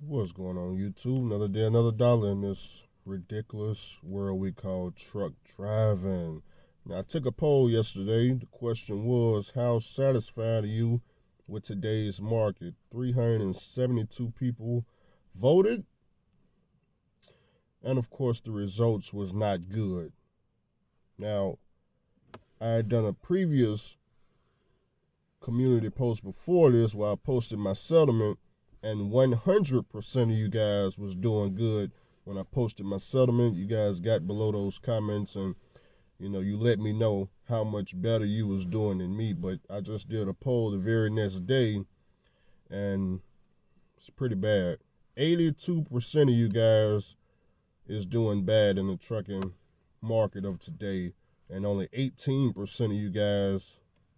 What's going on, YouTube? Another day, another dollar in this ridiculous world we call truck driving. Now, I took a poll yesterday. The question was, how satisfied are you with today's market? 372 people voted, and of course, the results was not good. Now, I had done a previous community post before this where I posted my settlement, and 100% of you guys was doing good when I posted my settlement. You guys got below those comments, and you let me know how much better you was doing than me. But I just did a poll the very next day, and it's pretty bad. 82% of you guys is doing bad in the trucking market of today, and only 18% of you guys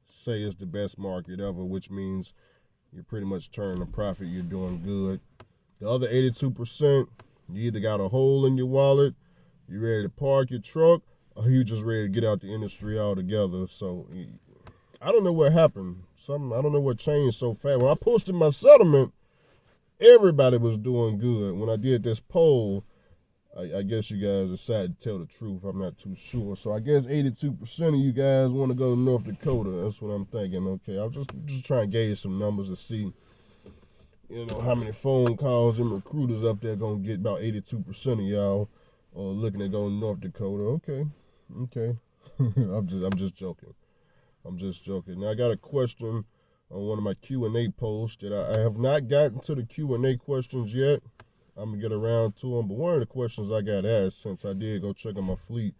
say it's the best market ever, which means you're pretty much turning a profit, you're doing good. The other 82%, you either got a hole in your wallet, you ready to park your truck, or you just ready to get out the industry altogether. So I don't know what happened. I don't know what changed so fast. When I posted my settlement, everybody was doing good. When I did this poll, I guess you guys decided to tell the truth. I'm not too sure. So I guess 82% of you guys want to go to North Dakota. That's what I'm thinking. Okay, I'm just trying to gauge some numbers to see, how many phone calls and recruiters up there gonna get. About 82% of y'all looking at going to North Dakota. Okay. I'm just joking. I'm just joking. Now I got a question on one of my Q&A posts that I have not gotten to the Q&A questions yet. I'm gonna get around to them. But one of the questions I got asked, since I did go check on my fleet,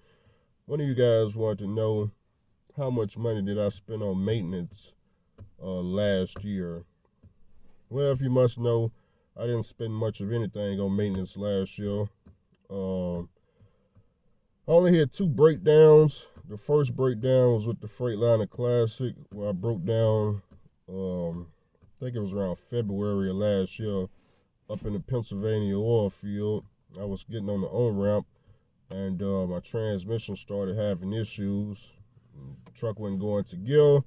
one of you guys wanted to know how much money did I spend on maintenance last year. Well, if you must know, I didn't spend much of anything on maintenance last year. Uh, I only had two breakdowns. The first breakdown was with the Freightliner Classic, where I broke down. I think it was around February of last year, up in the Pennsylvania oil field. I was getting on the on ramp, and my transmission started having issues. The truck wasn't going to gear.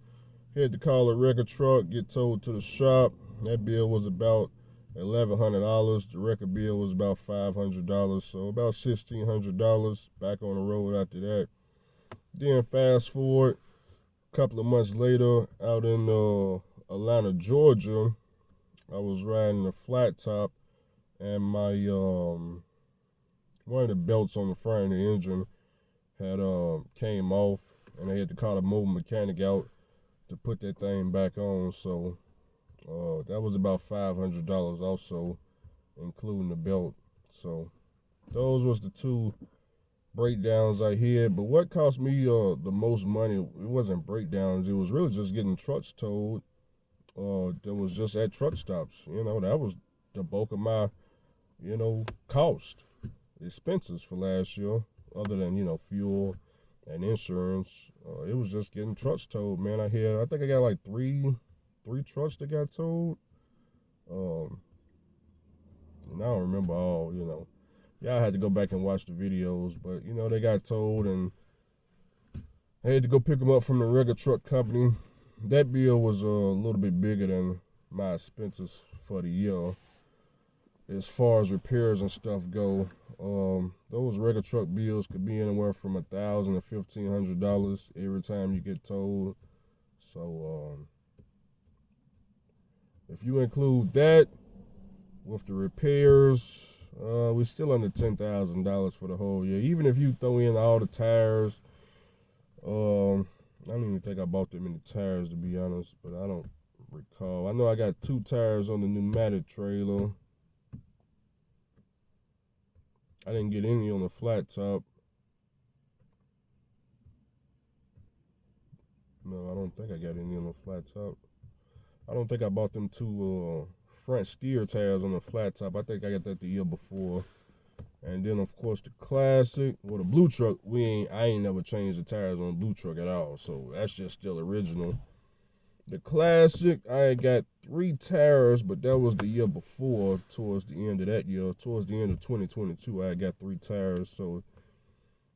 Had to call a wrecker truck, get towed to the shop. That bill was about $1,100. The wrecker bill was about $500, so about $1,600 back on the road after that. Then fast forward a couple of months later, out in Atlanta, Georgia, I was riding a flat top, and my one of the belts on the front of the engine had came off, and I had to call a mobile mechanic out to put that thing back on. So that was about $500 also, including the belt. So those was the two breakdowns I had. But what cost me the most money, it wasn't breakdowns. It was really just getting trucks towed. That was just at truck stops. That was the bulk of my, cost expenses for last year, other than fuel and insurance. It was just getting trucks towed, man. I think I got like three trucks that got towed. Um, and I don't remember all. Yeah, I had to go back and watch the videos, but they got towed, and I had to go pick them up from the regular truck company. That bill was a little bit bigger than my expenses for the year. As far as repairs and stuff go, those regular truck bills could be anywhere from $1,000 to $1,500 every time you get towed. So if you include that with the repairs, we're still under $10,000 for the whole year. Even if you throw in all the tires, I don't even think I bought that many tires, to be honest, but I don't recall. I know I got two tires on the pneumatic trailer. I didn't get any on the flat top. No, I don't think I got any on the flat top. I don't think I bought them two front steer tires on the flat top. I think I got that the year before. And then of course the classic, well the blue truck, I ain't never changed the tires on the blue truck at all. So that's just still original. The classic, I got three tires, but that was the year before, towards the end of that year, towards the end of 2022, I got three tires. So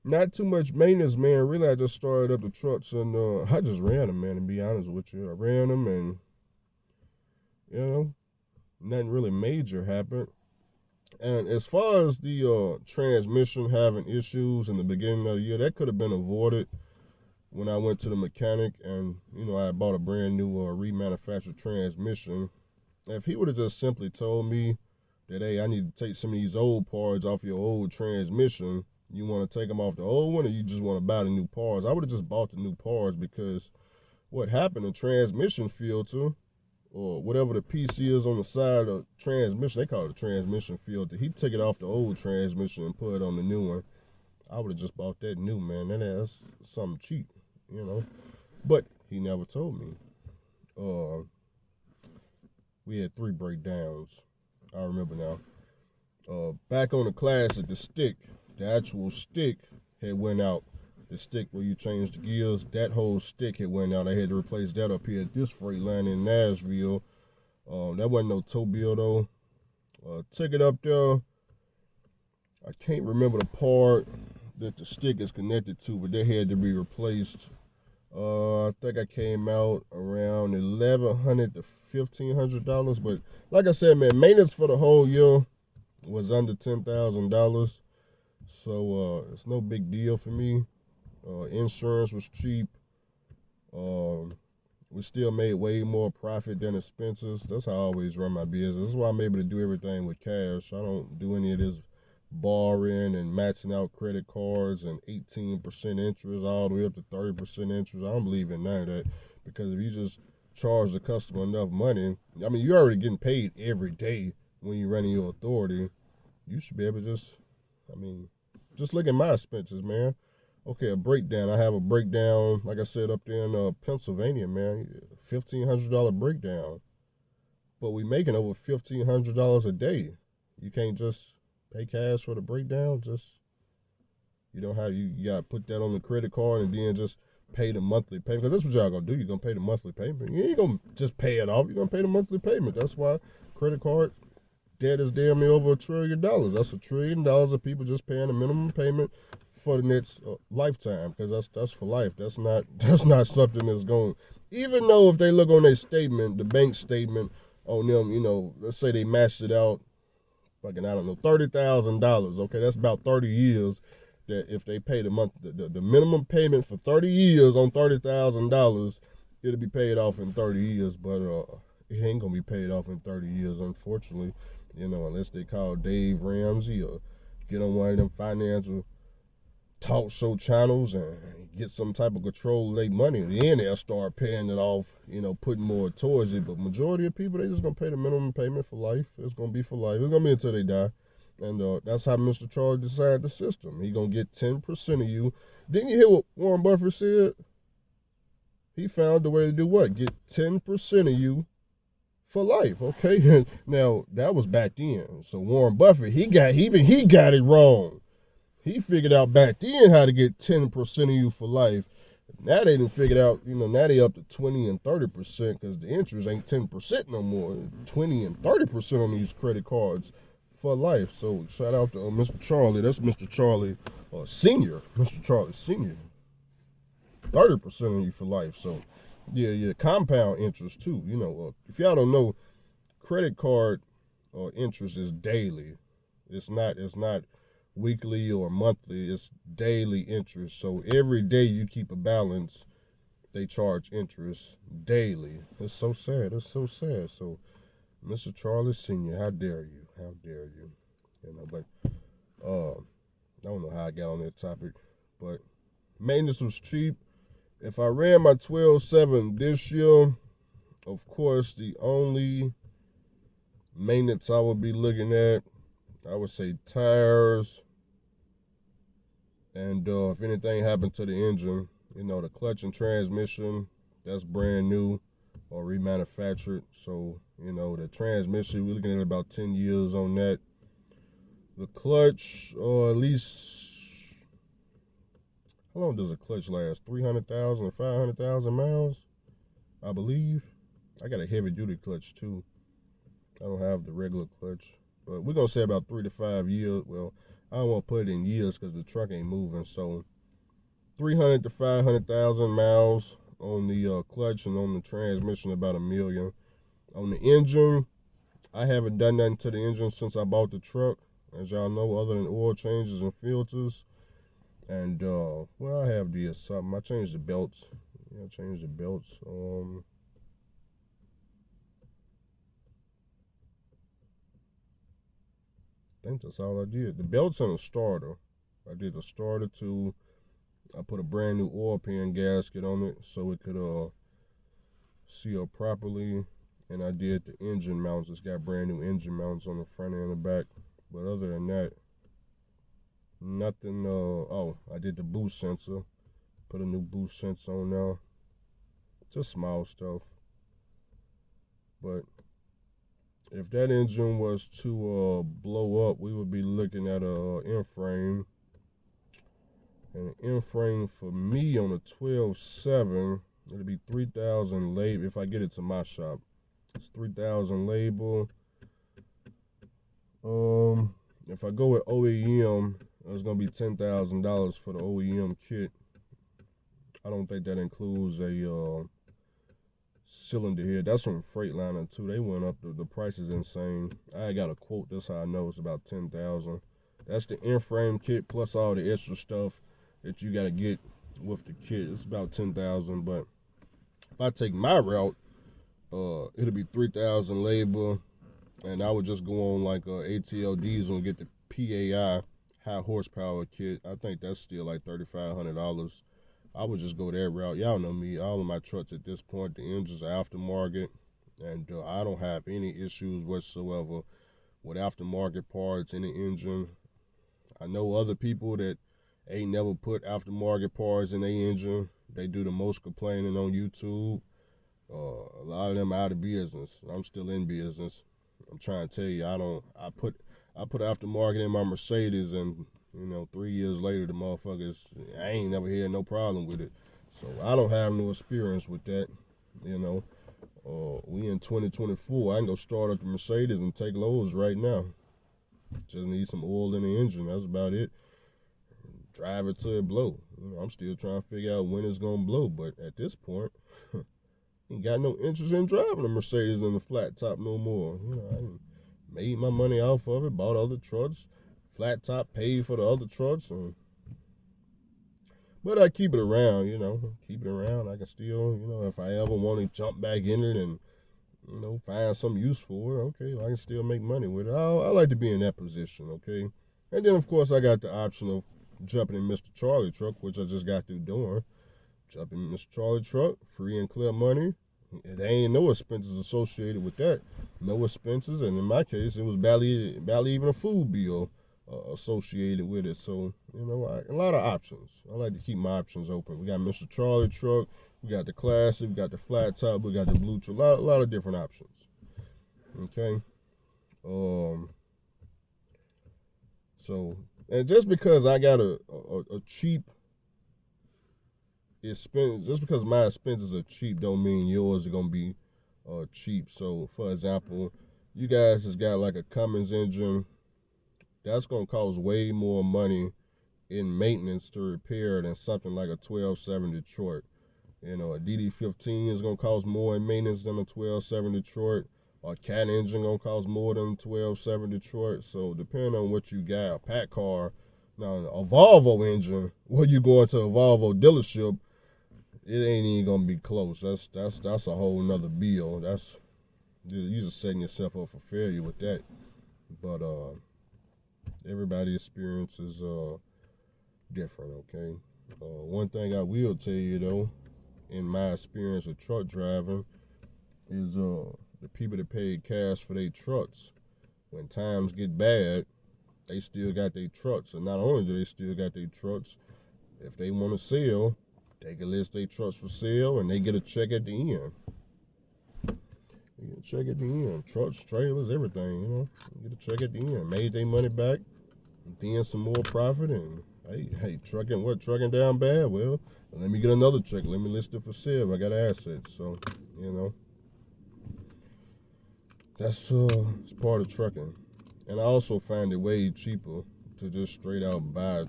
not too much maintenance, man. Really, I just started up the trucks, and I just ran them, man, to be honest with you. I ran them, and, nothing really major happened. And as far as the transmission having issues in the beginning of the year, that could have been avoided when I went to the mechanic and, I bought a brand new remanufactured transmission. If he would have just simply told me that, hey, I need to take some of these old parts off your old transmission, you want to take them off the old one or you just want to buy the new parts, I would have just bought the new parts, because what happened, the transmission filter, or whatever the PC is on the side of the transmission, they call it a transmission filter, he took it off the old transmission and put it on the new one. I would have just bought that new, man. That's something cheap, But he never told me. We had 3 breakdowns. I remember now. Back on the classic, the stick, the actual stick had went out. The stick where you change the gears, that whole stick had went out. I had to replace that up here at this freight line in Nashville. That wasn't no tow bill though. Took it up there. I can't remember the part that the stick is connected to, but they had to be replaced. I think I came out around $1,100 to $1,500. But like I said, man, maintenance for the whole year was under $10,000. So it's no big deal for me. Insurance was cheap. We still made way more profit than expenses. That's how I always run my business. That's why I'm able to do everything with cash. I don't do any of this borrowing and maxing out credit cards and 18% interest all the way up to 30% interest. I don't believe in none of that, because if you just charge the customer enough money, I mean, you're already getting paid every day when you're running your authority. You should be able to just look at my expenses, man. Okay, a breakdown. I have a breakdown, like I said, up there in Pennsylvania, man. $1,500 breakdown. But we making over $1,500 a day. You can't just pay cash for the breakdown. You got to put that on the credit card and then just pay the monthly payment. Because that's what y'all going to do. You're going to pay the monthly payment. You ain't going to just pay it off. You're going to pay the monthly payment. That's why credit card debt is damn near over $1 trillion. That's $1 trillion of people just paying a minimum payment for the next lifetime, because that's for life. That's not something that's going. Even though if they look on their statement, the bank statement on them, let's say they matched it out, fucking, I don't know, $30,000. Okay, that's about 30 years. That if they pay the minimum payment for 30 years on $30,000, it'll be paid off in 30 years. But it ain't gonna be paid off in 30 years, unfortunately. Unless they call Dave Ramsey or get on one of them financial talk show channels and get some type of control of their money. Then they'll start paying it off, putting more towards it. But majority of people, they just gonna pay the minimum payment for life. It's gonna be for life. It's gonna be until they die. And that's how Mr. Charlie designed the system. He gonna get 10% of you. Didn't you hear what Warren Buffett said? He found the way to do what? Get 10% of you for life. Okay. Now that was back then. So Warren Buffett, he got it wrong. He figured out back then how to get 10% of you for life. Now they done figured out, now they up to 20 and 30%, because the interest ain't 10% no more. 20 and 30% on these credit cards for life. So shout out to Mr. Charlie. That's Mr. Charlie Senior. Mr. Charlie Senior. 30% on you for life. So yeah, compound interest too. If y'all don't know, credit card interest is daily. It's not weekly or monthly. It's daily interest. So every day you keep a balance, they charge interest daily. It's so sad. So Mr. Charlie Senior, how dare you? But I don't know how I got on that topic, but maintenance was cheap. If I ran my 12.7 this year, of course, the only maintenance I would be looking at, I would say tires, and if anything happened to the engine, the clutch and transmission, that's brand new or remanufactured. So, the transmission, we're looking at about 10 years on that. The clutch, or at least, how long does a clutch last? 300,000 or 500,000 miles, I believe. I got a heavy duty clutch too. I don't have the regular clutch, but we're gonna say about 3 to 5 years. Well, I don't want to put it in years because the truck ain't moving. So 300 to 500,000 miles on the clutch, and on the transmission about 1 million. On the engine, I haven't done nothing to the engine since I bought the truck. as y'all know, other than oil changes and filters. And well, I have this something. I changed the belts. Yeah, I changed the belts. I think that's all I did. The belts and a starter. I did the starter too. I put a brand new oil pan gasket on it so it could seal properly. And I did the engine mounts. It's got brand new engine mounts on the front and the back. But other than that, nothing. Oh, I did the boost sensor. Put a new boost sensor on now. Just small stuff. But if that engine was to blow up, we would be looking at a end frame. And an end frame for me on a 12.7, it'll be 3,000 labor if I get it to my shop. It's 3,000 labor. If I go with OEM, it's gonna be $10,000 for the OEM kit. I don't think that includes a cylinder head. That's from Freightliner too. They went up. The price is insane. I got a quote. That's how I know it's about 10,000. That's the end frame kit plus all the extra stuff that you gotta get with the kit. It's about 10,000. But if I take my route, it'll be 3,000 labor, and I would just go on like ATL Diesel and get the PAI high horsepower kit. I think that's still like $3,500. I would just go that route. Y'all know me. All of my trucks at this point, the engines are aftermarket, and I don't have any issues whatsoever with aftermarket parts in the engine. I know other people that ain't never put aftermarket parts in their engine. They do the most complaining on YouTube. A lot of them out of business. I'm still in business. I'm trying to tell you, I put aftermarket in my Mercedes, and 3 years later, the motherfuckers, I ain't never had no problem with it. So I don't have no experience with that. We in 2024. I can go start up the Mercedes and take loads right now. Just need some oil in the engine. That's about it. Drive it till it blow. I'm still trying to figure out when it's gonna blow, but at this point, ain't got no interest in driving a Mercedes in the flat top no more. I made my money off of it, bought other trucks, flat top, paid for the other trucks, but I keep it around. Keep it around. I can still, if I ever want to jump back in it and find some use for it, okay, I can still make money with it. I like to be in that position, okay. And then of course I got the option of jumping in Mr. Charlie truck, which I just got through doing. Jumping in Mr. Charlie truck, free and clear money. There ain't no expenses associated with that. No expenses, and in my case, it was barely even a food bill associated with it. So, a lot of options. I like to keep my options open. We got Mr. Charlie truck, we got the classic, we got the flat top, we got the blue truck. A lot of different options. Okay. So, and just because I got a cheap expense, just because my expenses are cheap, don't mean yours are gonna be cheap. So, for example, you guys has got like a Cummins engine. That's gonna cost way more money in maintenance to repair than something like a 12.7 Detroit. A DD15 is gonna cost more in maintenance than a 12.7 Detroit. A cat engine gonna cost more than a 12.7 Detroit. So depending on what you got, a Pack car, now a Volvo engine, when you go into a Volvo dealership, it ain't even gonna be close. That's a whole nother bill. You just setting yourself up for failure with that. But everybody's experience is different. Okay. One thing I will tell you though, in my experience of truck driving, is the people that paid cash for their trucks, when times get bad, they still got their trucks. And not only do they still got their trucks, if they want to sell, they can list their trucks for sale and they get a check at the end. They get a check at the end. Trucks, trailers, everything, You get a check at the end. Made their money back, then some more profit, and hey, trucking down bad? Well, let me get another check. Let me list it for sale. I got assets. So, that's it's part of trucking. And I also find it way cheaper to just straight out buy a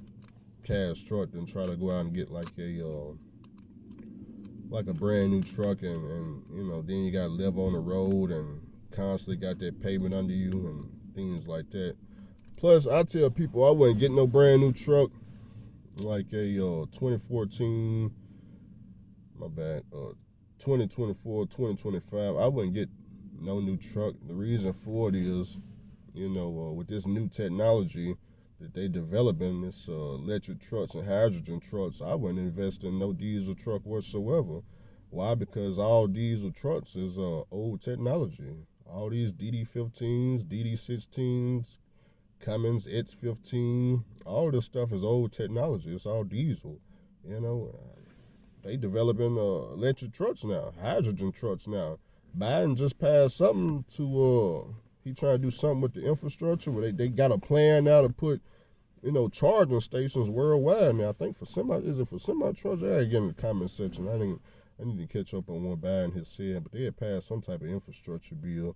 cash truck than try to go out and get like a brand new truck and then you gotta live on the road and constantly got that payment under you and things like that. Plus, I tell people I wouldn't get no brand new truck like a 2014, my bad, 2024, 2025. I wouldn't get no new truck. The reason for it is, with this new technology that they developing, this electric trucks and hydrogen trucks, I wouldn't invest in no diesel truck whatsoever. Why? Because all diesel trucks is old technology. All these DD15s, DD16s, Cummins X15, all this stuff is old technology. It's all diesel. You know, they developing electric trucks now, hydrogen trucks now. Biden just passed something to he trying to do something with the infrastructure where they got a plan now to put charging stations worldwide now. I think for semi trucks? I gotta get in the comment section. I need to catch up on what Biden has said, but they had passed some type of infrastructure bill.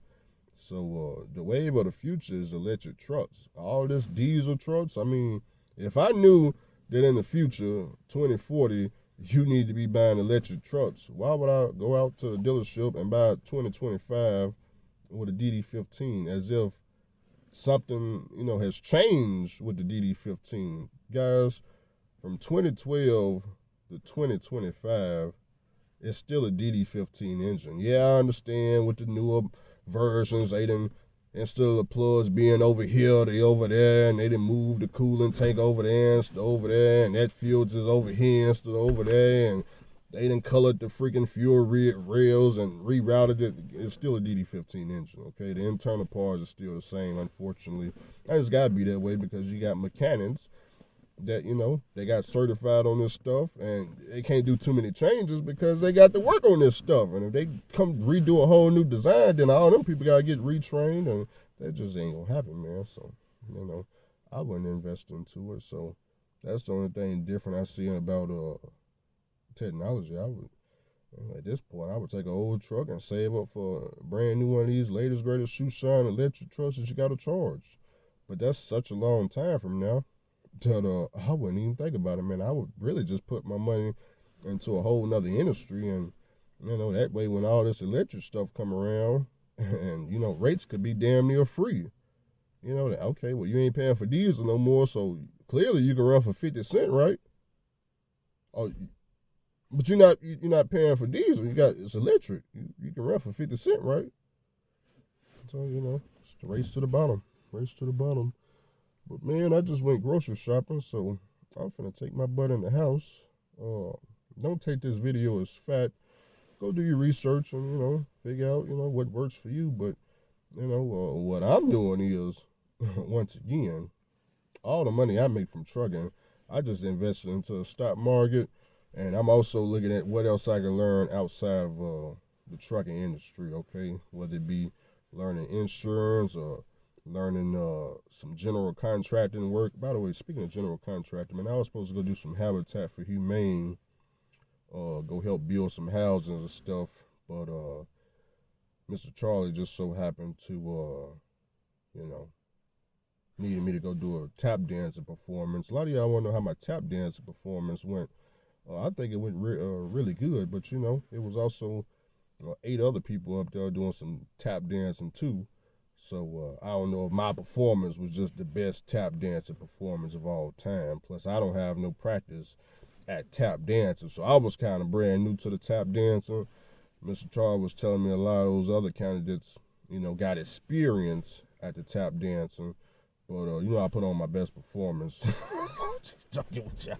So the wave of the future is electric trucks. All this diesel trucks. I mean, if I knew that in the future, 2040, you need to be buying electric trucks, why would I go out to the dealership and buy a 2025 with a DD15 as if something has changed with the DD15? Guys, from 2012 to 2025, it's still a DD15 engine. Yeah, I understand with the newer versions, they didn't, instead of the plugs being over here, they over there, and they didn't move the coolant tank over there instead over there, and that fuels is over here instead of over there, and they didn't color the freaking fuel rails and rerouted it. It's still a DD15 engine, okay? The internal parts are still the same, unfortunately. And it's got to be that way because you got mechanics that they got certified on this stuff, and they can't do too many changes because they got to work on this stuff. And if they come redo a whole new design, then all them people gotta get retrained, and that just ain't gonna happen, man. So I wouldn't invest into it. So that's the only thing different I see about technology. I would, at this point, I would take an old truck and save up for a brand new one of these latest greatest shoe shine electric trucks that you gotta charge. But that's such a long time from now. I wouldn't even think about it, man. I would really just put my money into a whole nother industry, and that way when all this electric stuff come around, and rates could be damn near free. That okay, well, you ain't paying for diesel no more, so clearly you can run for 50 cents, right? Oh, but you're not paying for diesel. It's electric. You can run for 50 cents, right? So it's the race to the bottom. Race to the bottom. But man, I just went grocery shopping, so I'm finna take my butt in the house. Don't take this video as fact. Go do your research and figure out what works for you. But what I'm doing is once again, all the money I make from trucking, I just invested into the stock market, and I'm also looking at what else I can learn outside of the trucking industry. Okay, whether it be learning insurance or learning some general contracting work. By the way, speaking of general contracting, man, I was supposed to go do some Habitat for Humane, go help build some houses and stuff, but Mr. Charlie just so happened to, needed me to go do a tap dancing performance. A lot of y'all want to know how my tap dancing performance went. I think it went really good, but it was also 8 other people up there doing some tap dancing too. So I don't know if my performance was just the best tap dancing performance of all time. Plus, I don't have no practice at tap dancing, so I was kind of brand new to the tap dancing. Mr. Charles was telling me a lot of those other candidates, got experience at the tap dancing. But I put on my best performance. Joking with y'all.